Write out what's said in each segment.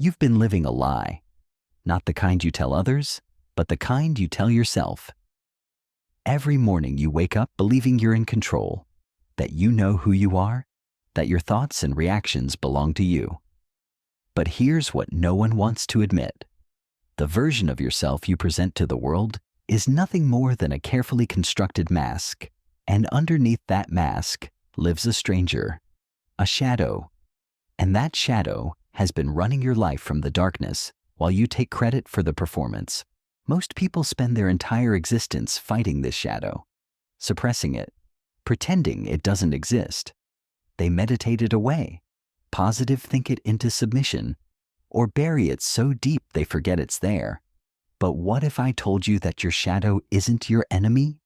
You've been living a lie. Not the kind you tell others, but the kind you tell yourself. Every morning you wake up believing you're in control, that you know who you are, that your thoughts and reactions belong to you. But here's what no one wants to admit. The version of yourself you present to the world is nothing more than a carefully constructed mask, and underneath that mask lives a stranger, a shadow. And that shadow has been running your life from the darkness while you take credit for the performance. Most people spend their entire existence fighting this shadow, suppressing it, pretending it doesn't exist. They meditate it away, positive think it into submission, or bury it so deep they forget it's there. But what if I told you that your shadow isn't your enemy?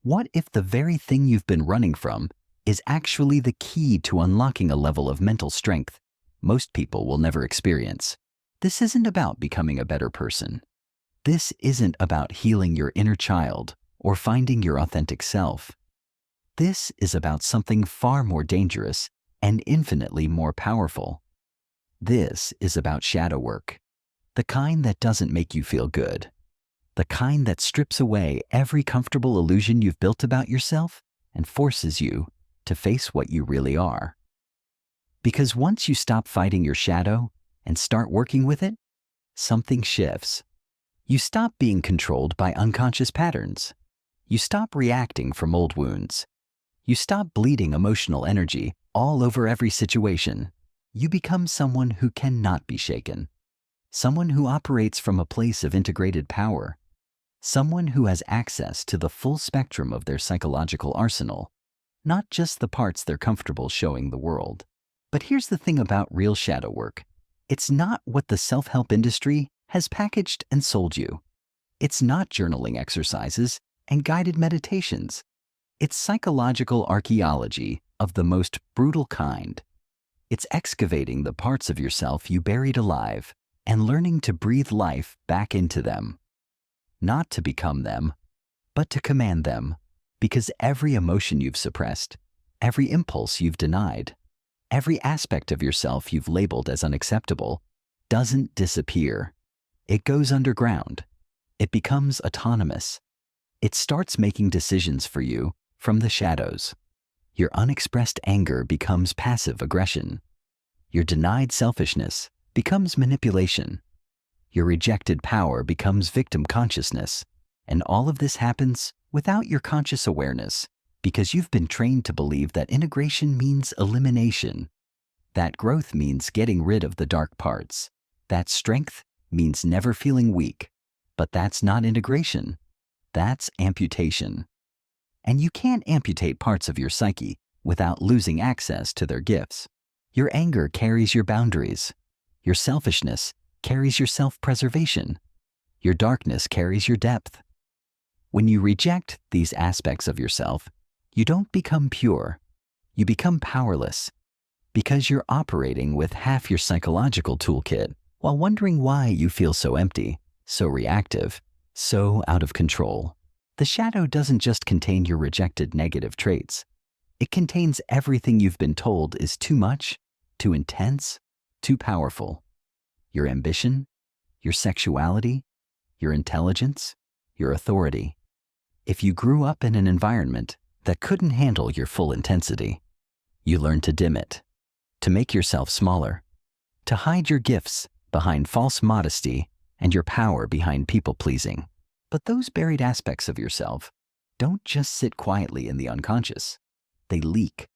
What if the very thing you've been running from is actually the key to unlocking a level of mental strength most people will never experience? This isn't about becoming a better person. This isn't about healing your inner child or finding your authentic self. This is about something far more dangerous and infinitely more powerful. This is about shadow work, the kind that doesn't make you feel good, the kind that strips away every comfortable illusion you've built about yourself and forces you to face what you really are. Because once you stop fighting your shadow and start working with it, something shifts. You stop being controlled by unconscious patterns. You stop reacting from old wounds. You stop bleeding emotional energy all over every situation. You become someone who cannot be shaken. Someone who operates from a place of integrated power. Someone who has access to the full spectrum of their psychological arsenal, not just the parts they're comfortable showing the world. But here's the thing about real shadow work. It's not what the self-help industry has packaged and sold you. It's not journaling exercises and guided meditations. It's psychological archaeology of the most brutal kind. It's excavating the parts of yourself you buried alive and learning to breathe life back into them. Not to become them, but to command them, because every emotion you've suppressed, every impulse you've denied, every aspect of yourself you've labeled as unacceptable doesn't disappear. It goes underground. It becomes autonomous. It starts making decisions for you from the shadows. Your unexpressed anger becomes passive aggression. Your denied selfishness becomes manipulation. Your rejected power becomes victim consciousness. And all of this happens without your conscious awareness, because you've been trained to believe that integration means elimination, that growth means getting rid of the dark parts, that strength means never feeling weak. But that's not integration. That's amputation. And you can't amputate parts of your psyche without losing access to their gifts. Your anger carries your boundaries. Your selfishness carries your self-preservation. Your darkness carries your depth. When you reject these aspects of yourself, you don't become pure. You become powerless, because you're operating with half your psychological toolkit while wondering why you feel so empty, so reactive, so out of control. The shadow doesn't just contain your rejected negative traits. It contains everything you've been told is too much, too intense, too powerful. Your ambition, your sexuality, your intelligence, your authority. If you grew up in an environment that couldn't handle your full intensity, you learn to dim it, to make yourself smaller, to hide your gifts behind false modesty and your power behind people-pleasing. But those buried aspects of yourself don't just sit quietly in the unconscious. They leak.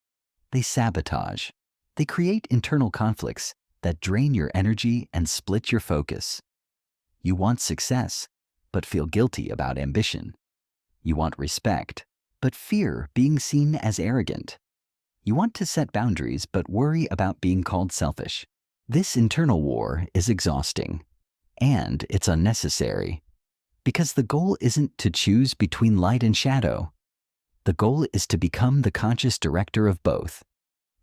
They sabotage. They create internal conflicts that drain your energy and split your focus. You want success, but feel guilty about ambition. You want respect, but fear being seen as arrogant. You want to set boundaries, but worry about being called selfish. This internal war is exhausting, and it's unnecessary, because the goal isn't to choose between light and shadow. The goal is to become the conscious director of both,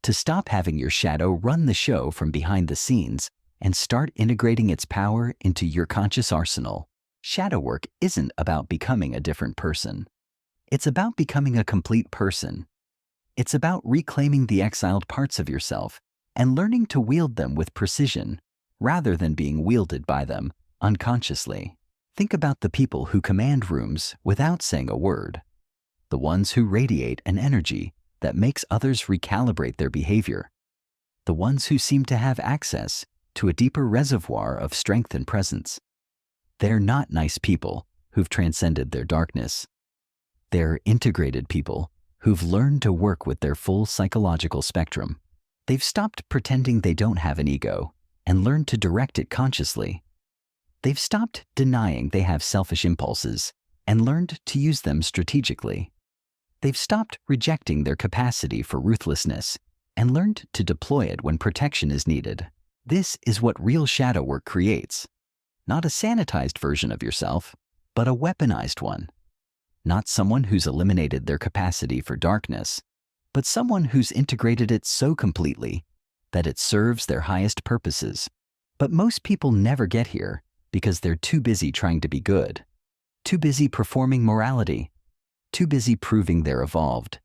to stop having your shadow run the show from behind the scenes and start integrating its power into your conscious arsenal. Shadow work isn't about becoming a different person. It's about becoming a complete person. It's about reclaiming the exiled parts of yourself and learning to wield them with precision, rather than being wielded by them unconsciously. Think about the people who command rooms without saying a word, the ones who radiate an energy that makes others recalibrate their behavior, the ones who seem to have access to a deeper reservoir of strength and presence. They're not nice people who've transcended their darkness. They're integrated people who've learned to work with their full psychological spectrum. They've stopped pretending they don't have an ego and learned to direct it consciously. They've stopped denying they have selfish impulses and learned to use them strategically. They've stopped rejecting their capacity for ruthlessness and learned to deploy it when protection is needed. This is what real shadow work creates. Not a sanitized version of yourself, but a weaponized one. Not someone who's eliminated their capacity for darkness, but someone who's integrated it so completely that it serves their highest purposes. But most people never get here because they're too busy trying to be good, too busy performing morality, too busy proving they're evolved.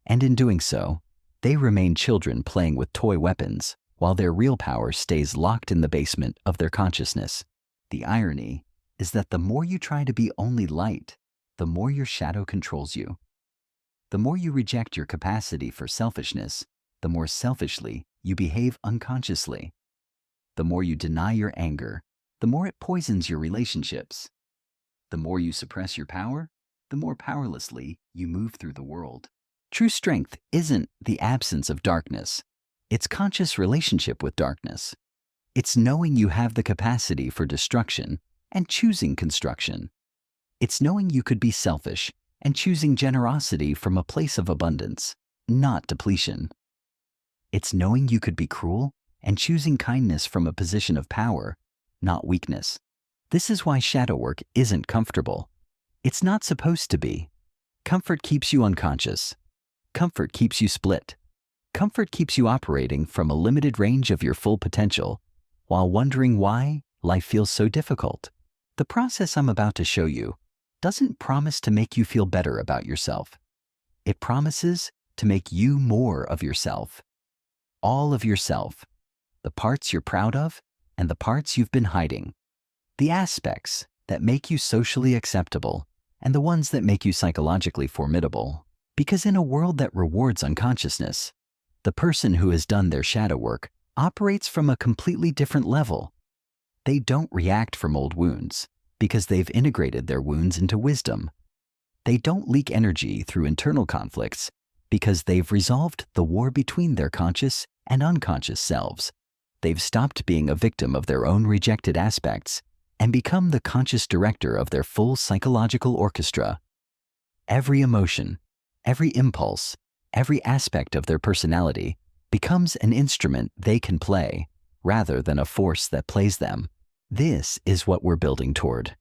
And in doing so, they remain children playing with toy weapons while their real power stays locked in the basement of their consciousness. The irony is that the more you try to be only light, the more your shadow controls you. The more you reject your capacity for selfishness, the more selfishly you behave unconsciously. The more you deny your anger, the more it poisons your relationships. The more you suppress your power, the more powerlessly you move through the world. True strength isn't the absence of darkness. It's conscious relationship with darkness. It's knowing you have the capacity for destruction and choosing construction. It's knowing you could be selfish and choosing generosity from a place of abundance, not depletion. It's knowing you could be cruel and choosing kindness from a position of power, not weakness. This is why shadow work isn't comfortable. It's not supposed to be. Comfort keeps you unconscious. Comfort keeps you split. Comfort keeps you operating from a limited range of your full potential while wondering why life feels so difficult. The process I'm about to show you doesn't promise to make you feel better about yourself. It promises to make you more of yourself. All of yourself. The parts you're proud of and the parts you've been hiding. The aspects that make you socially acceptable and the ones that make you psychologically formidable. Because in a world that rewards unconsciousness, the person who has done their shadow work operates from a completely different level. They don't react from old wounds because they've integrated their wounds into wisdom. They don't leak energy through internal conflicts because they've resolved the war between their conscious and unconscious selves. They've stopped being a victim of their own rejected aspects and become the conscious director of their full psychological orchestra. Every emotion, every impulse, every aspect of their personality becomes an instrument they can play rather than a force that plays them. This is what we're building toward.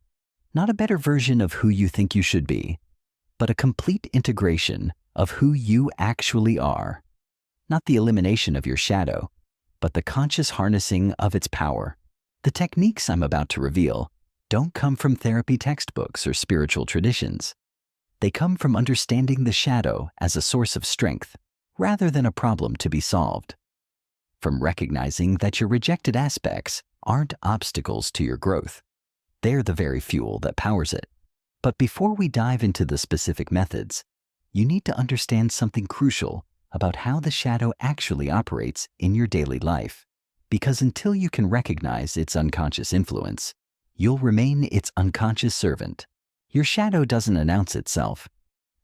Not a better version of who you think you should be, but a complete integration of who you actually are. Not the elimination of your shadow, but the conscious harnessing of its power. The techniques I'm about to reveal don't come from therapy textbooks or spiritual traditions. They come from understanding the shadow as a source of strength rather than a problem to be solved. From recognizing that your rejected aspects aren't obstacles to your growth. They're the very fuel that powers it. But before we dive into the specific methods, you need to understand something crucial about how the shadow actually operates in your daily life. Because until you can recognize its unconscious influence, you'll remain its unconscious servant. Your shadow doesn't announce itself.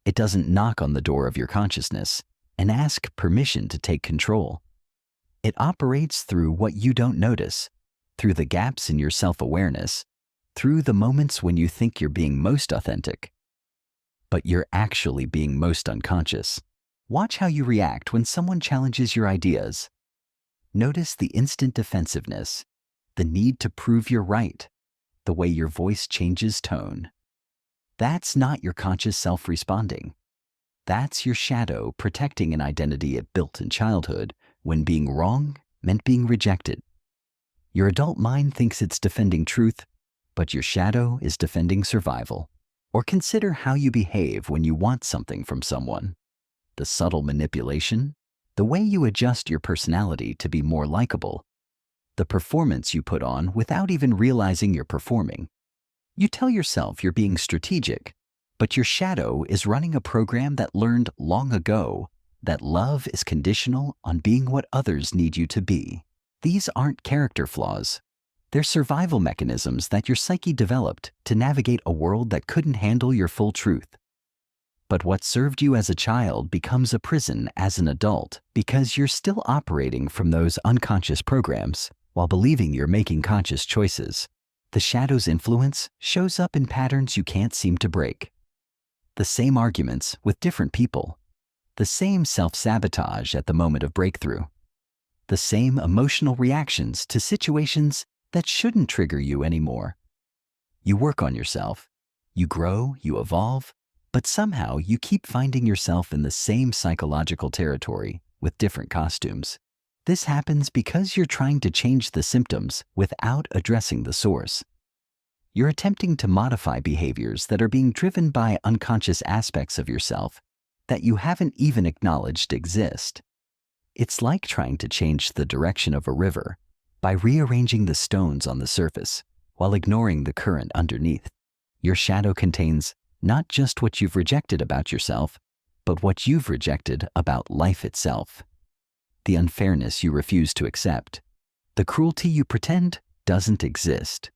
It doesn't knock on the door of your consciousness and ask permission to take control. It operates through what you don't notice, through the gaps in your self-awareness, through the moments when you think you're being most authentic, but you're actually being most unconscious. Watch how you react when someone challenges your ideas. Notice the instant defensiveness, the need to prove you're right, the way your voice changes tone. That's not your conscious self responding. That's your shadow protecting an identity it built in childhood when being wrong meant being rejected. Your adult mind thinks it's defending truth, but your shadow is defending survival. Or consider how you behave when you want something from someone. The subtle manipulation, the way you adjust your personality to be more likable, the performance you put on without even realizing you're performing. You tell yourself you're being strategic, but your shadow is running a program that learned long ago that love is conditional on being what others need you to be. These aren't character flaws. They're survival mechanisms that your psyche developed to navigate a world that couldn't handle your full truth. But what served you as a child becomes a prison as an adult because you're still operating from those unconscious programs while believing you're making conscious choices. The shadow's influence shows up in patterns you can't seem to break. The same arguments with different people. The same self-sabotage at the moment of breakthrough. The same emotional reactions to situations that shouldn't trigger you anymore. You work on yourself. You grow, you evolve, but somehow you keep finding yourself in the same psychological territory with different costumes. This happens because you're trying to change the symptoms without addressing the source. You're attempting to modify behaviors that are being driven by unconscious aspects of yourself that you haven't even acknowledged exist. It's like trying to change the direction of a river by rearranging the stones on the surface while ignoring the current underneath. Your shadow contains not just what you've rejected about yourself, but what you've rejected about life itself. The unfairness you refuse to accept. The cruelty you pretend doesn't exist.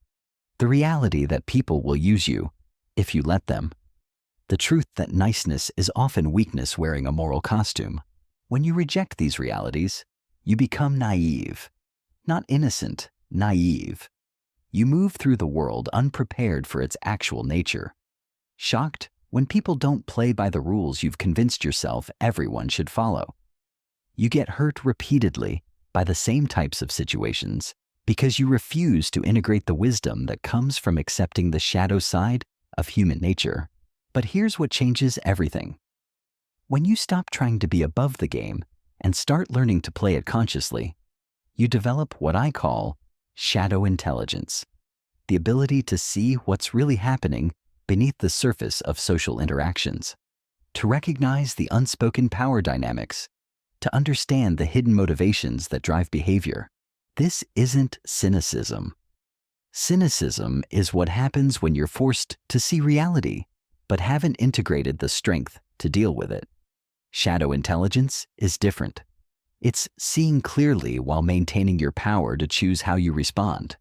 The reality that people will use you if you let them. The truth that niceness is often weakness wearing a moral costume. When you reject these realities, you become naive. Not innocent, naive. You move through the world unprepared for its actual nature. Shocked when people don't play by the rules you've convinced yourself everyone should follow. You get hurt repeatedly by the same types of situations because you refuse to integrate the wisdom that comes from accepting the shadow side of human nature. But here's what changes everything. When you stop trying to be above the game and start learning to play it consciously, you develop what I call shadow intelligence, the ability to see what's really happening beneath the surface of social interactions, to recognize the unspoken power dynamics, to understand the hidden motivations that drive behavior. This isn't cynicism. Cynicism is what happens when you're forced to see reality, but haven't integrated the strength to deal with it. Shadow intelligence is different. It's seeing clearly while maintaining your power to choose how you respond.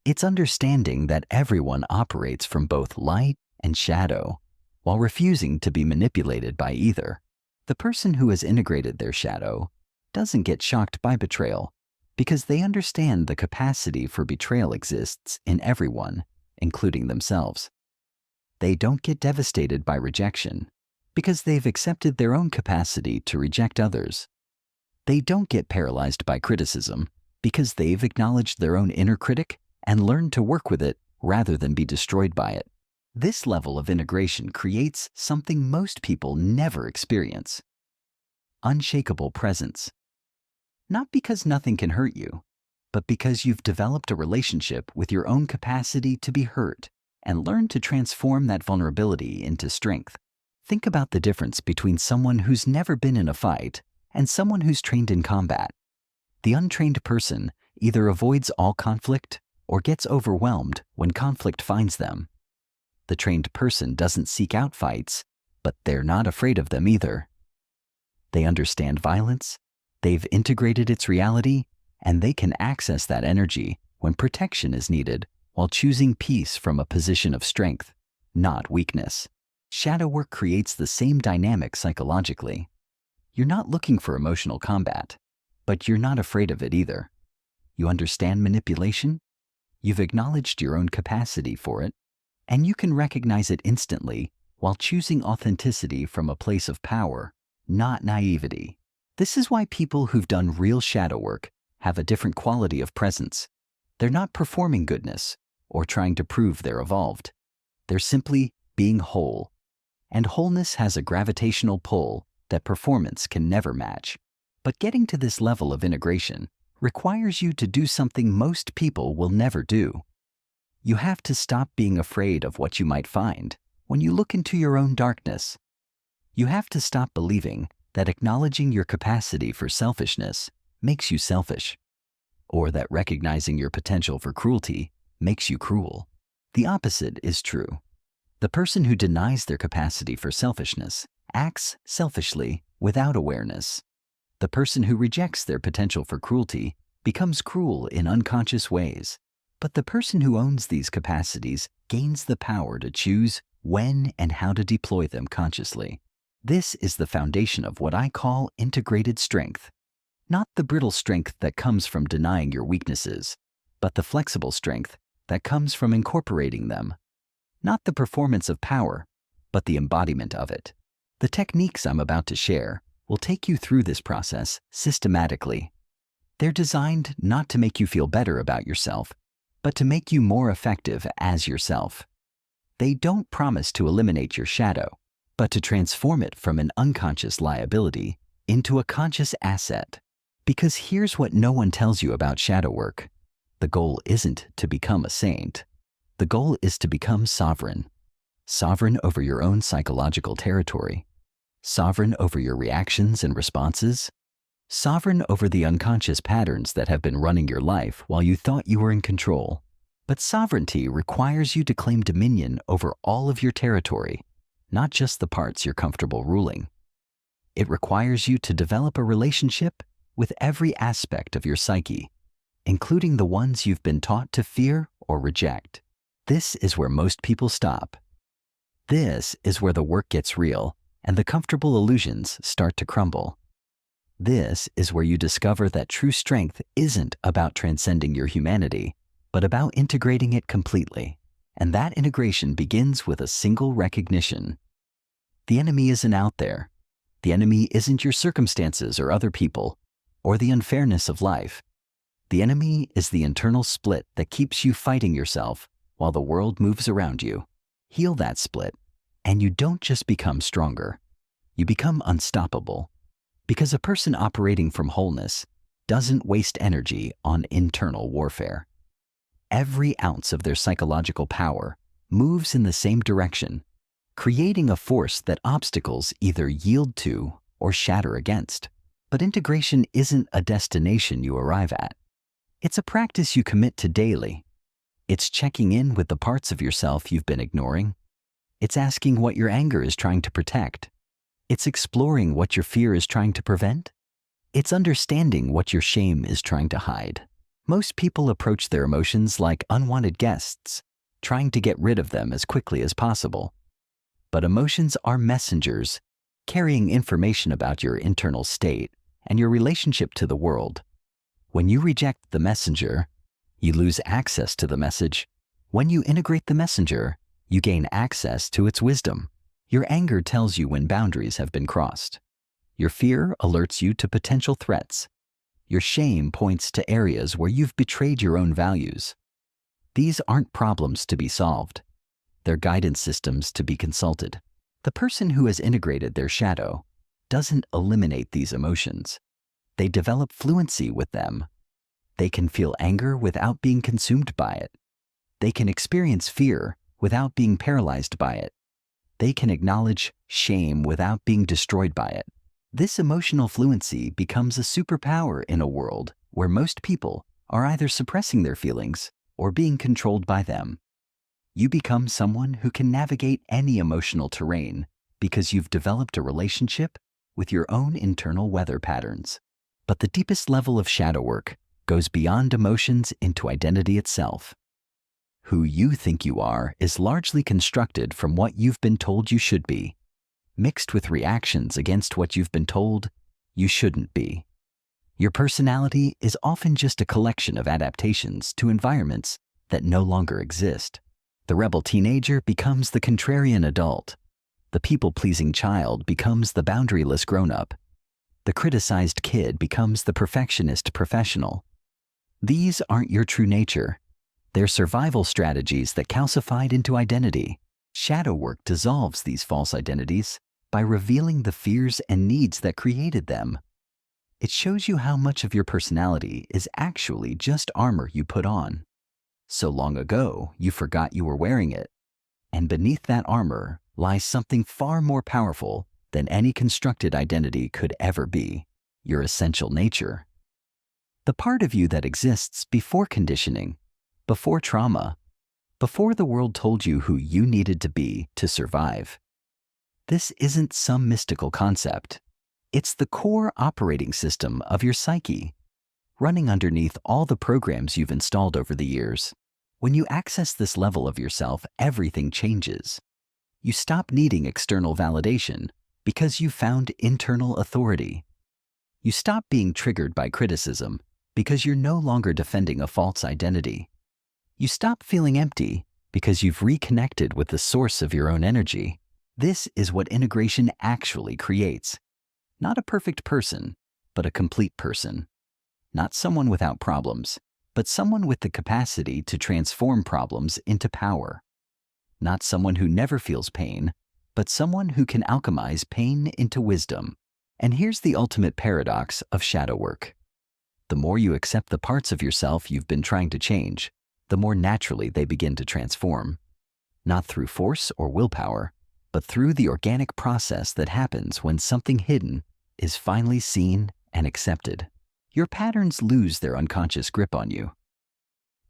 It's understanding that everyone operates from both light and shadow, while refusing to be manipulated by either. The person who has integrated their shadow doesn't get shocked by betrayal because they understand the capacity for betrayal exists in everyone, including themselves. They don't get devastated by rejection because they've accepted their own capacity to reject others. They don't get paralyzed by criticism because they've acknowledged their own inner critic and learned to work with it rather than be destroyed by it. This level of integration creates something most people never experience: unshakable presence. Not because nothing can hurt you, but because you've developed a relationship with your own capacity to be hurt and learned to transform that vulnerability into strength. Think about the difference between someone who's never been in a fight and someone who's trained in combat. The untrained person either avoids all conflict or gets overwhelmed when conflict finds them. The trained person doesn't seek out fights, but they're not afraid of them either. They understand violence, they've integrated its reality, and they can access that energy when protection is needed while choosing peace from a position of strength, not weakness. Shadow work creates the same dynamic psychologically. You're not looking for emotional combat, but you're not afraid of it either. You understand manipulation, you've acknowledged your own capacity for it, and you can recognize it instantly while choosing authenticity from a place of power, not naivety. This is why people who've done real shadow work have a different quality of presence. They're not performing goodness or trying to prove they're evolved. They're simply being whole. And wholeness has a gravitational pull that performance can never match. But getting to this level of integration requires you to do something most people will never do. You have to stop being afraid of what you might find when you look into your own darkness. You have to stop believing that acknowledging your capacity for selfishness makes you selfish, or that recognizing your potential for cruelty makes you cruel. The opposite is true. The person who denies their capacity for selfishness acts selfishly without awareness. The person who rejects their potential for cruelty becomes cruel in unconscious ways. But the person who owns these capacities gains the power to choose when and how to deploy them consciously. This is the foundation of what I call integrated strength. Not the brittle strength that comes from denying your weaknesses, but the flexible strength that comes from incorporating them. Not the performance of power, but the embodiment of it. The techniques I'm about to share will take you through this process systematically. They're designed not to make you feel better about yourself, but to make you more effective as yourself. They don't promise to eliminate your shadow, but to transform it from an unconscious liability into a conscious asset. Because here's what no one tells you about shadow work. The goal isn't to become a saint. The goal is to become sovereign. Sovereign over your own psychological territory. Sovereign over your reactions and responses. Sovereign over the unconscious patterns that have been running your life while you thought you were in control. But sovereignty requires you to claim dominion over all of your territory, not just the parts you're comfortable ruling. It requires you to develop a relationship with every aspect of your psyche, including the ones you've been taught to fear or reject. This is where most people stop. This is where the work gets real and the comfortable illusions start to crumble. This is where you discover that true strength isn't about transcending your humanity, but about integrating it completely. And that integration begins with a single recognition. The enemy isn't out there. The enemy isn't your circumstances or other people, or the unfairness of life. The enemy is the internal split that keeps you fighting yourself while the world moves around you. Heal that split, and you don't just become stronger. You become unstoppable. Because a person operating from wholeness doesn't waste energy on internal warfare. Every ounce of their psychological power moves in the same direction, creating a force that obstacles either yield to or shatter against. But integration isn't a destination you arrive at. It's a practice you commit to daily. It's checking in with the parts of yourself you've been ignoring. It's asking what your anger is trying to protect. It's exploring what your fear is trying to prevent. It's understanding what your shame is trying to hide. Most people approach their emotions like unwanted guests, trying to get rid of them as quickly as possible. But emotions are messengers, carrying information about your internal state and your relationship to the world. When you reject the messenger, you lose access to the message. When you integrate the messenger, you gain access to its wisdom. Your anger tells you when boundaries have been crossed. Your fear alerts you to potential threats. Your shame points to areas where you've betrayed your own values. These aren't problems to be solved. They're guidance systems to be consulted. The person who has integrated their shadow doesn't eliminate these emotions. They develop fluency with them. They can feel anger without being consumed by it. They can experience fear without being paralyzed by it. They can acknowledge shame without being destroyed by it. This emotional fluency becomes a superpower in a world where most people are either suppressing their feelings or being controlled by them. You become someone who can navigate any emotional terrain because you've developed a relationship with your own internal weather patterns. But the deepest level of shadow work goes beyond emotions into identity itself. Who you think you are is largely constructed from what you've been told you should be, mixed with reactions against what you've been told you shouldn't be. Your personality is often just a collection of adaptations to environments that no longer exist. The rebel teenager becomes the contrarian adult. The people-pleasing child becomes the boundaryless grown-up. The criticized kid becomes the perfectionist professional. These aren't your true nature. They're survival strategies that calcified into identity. Shadow work dissolves these false identities by revealing the fears and needs that created them. It shows you how much of your personality is actually just armor you put on. So long ago, you forgot you were wearing it. And beneath that armor lies something far more powerful than any constructed identity could ever be: your essential nature. The part of you that exists before conditioning, before trauma, before the world told you who you needed to be to survive. This isn't some mystical concept. It's the core operating system of your psyche, running underneath all the programs you've installed over the years. When you access this level of yourself, everything changes. You stop needing external validation because you found internal authority. You stop being triggered by criticism because you're no longer defending a false identity. You stop feeling empty because you've reconnected with the source of your own energy. This is what integration actually creates. Not a perfect person, but a complete person. Not someone without problems, but someone with the capacity to transform problems into power. Not someone who never feels pain, but someone who can alchemize pain into wisdom. And here's the ultimate paradox of shadow work. The more you accept the parts of yourself you've been trying to change, the more naturally they begin to transform. Not through force or willpower, but through the organic process that happens when something hidden is finally seen and accepted. Your patterns lose their unconscious grip on you.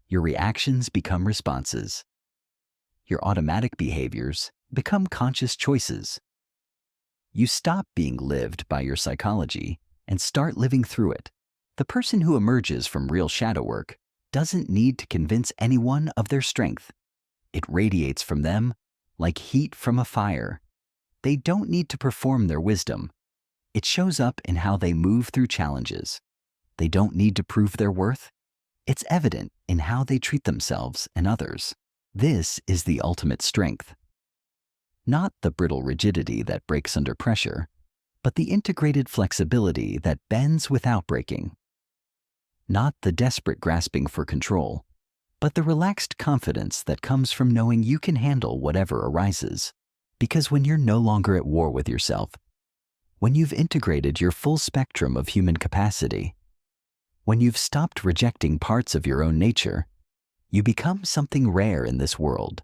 Your reactions become responses. Your automatic behaviors become conscious choices. You stop being lived by your psychology and start living through it. The person who emerges from real shadow work doesn't need to convince anyone of their strength. It radiates from them like heat from a fire. They don't need to perform their wisdom. It shows up in how they move through challenges. They don't need to prove their worth. It's evident in how they treat themselves and others. This is the ultimate strength. Not the brittle rigidity that breaks under pressure, but the integrated flexibility that bends without breaking. Not the desperate grasping for control, but the relaxed confidence that comes from knowing you can handle whatever arises. Because when you're no longer at war with yourself, when you've integrated your full spectrum of human capacity, when you've stopped rejecting parts of your own nature, you become something rare in this world.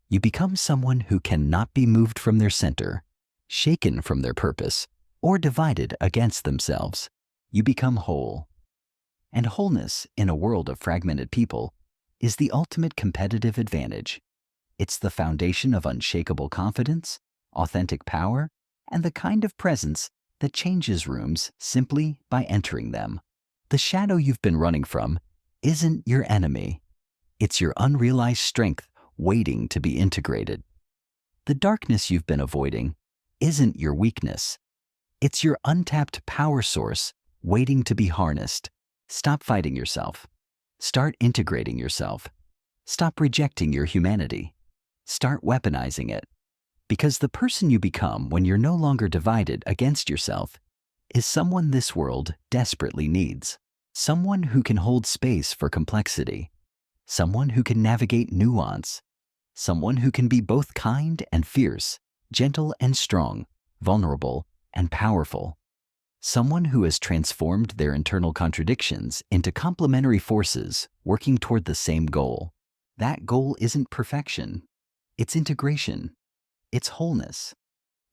You become someone who cannot be moved from their center, shaken from their purpose, or divided against themselves. You become whole. And wholeness in a world of fragmented people is the ultimate competitive advantage. It's the foundation of unshakable confidence, authentic power, and the kind of presence that changes rooms simply by entering them. The shadow you've been running from isn't your enemy. It's your unrealized strength waiting to be integrated. The darkness you've been avoiding isn't your weakness. It's your untapped power source waiting to be harnessed. Stop fighting yourself. Start integrating yourself. Stop rejecting your humanity. Start weaponizing it. Because the person you become when you're no longer divided against yourself is someone this world desperately needs. Someone who can hold space for complexity. Someone who can navigate nuance. Someone who can be both kind and fierce, gentle and strong, vulnerable and powerful. Someone who has transformed their internal contradictions into complementary forces working toward the same goal. That goal isn't perfection. It's integration. It's wholeness.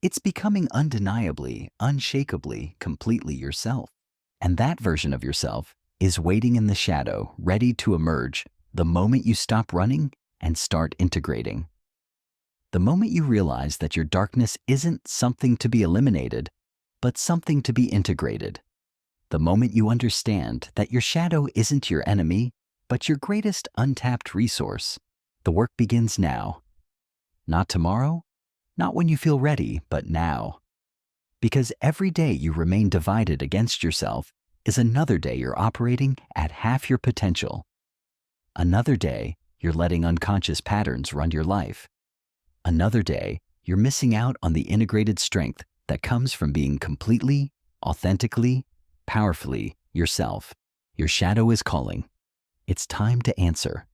It's becoming undeniably, unshakably, completely yourself. And that version of yourself is waiting in the shadow, ready to emerge the moment you stop running and start integrating. The moment you realize that your darkness isn't something to be eliminated, but something to be integrated. The moment you understand that your shadow isn't your enemy, but your greatest untapped resource. The work begins now. Not tomorrow, not when you feel ready, but now. Because every day you remain divided against yourself is another day you're operating at half your potential. Another day you're letting unconscious patterns run your life. Another day you're missing out on the integrated strength that comes from being completely, authentically, powerfully yourself. Your shadow is calling. It's time to answer.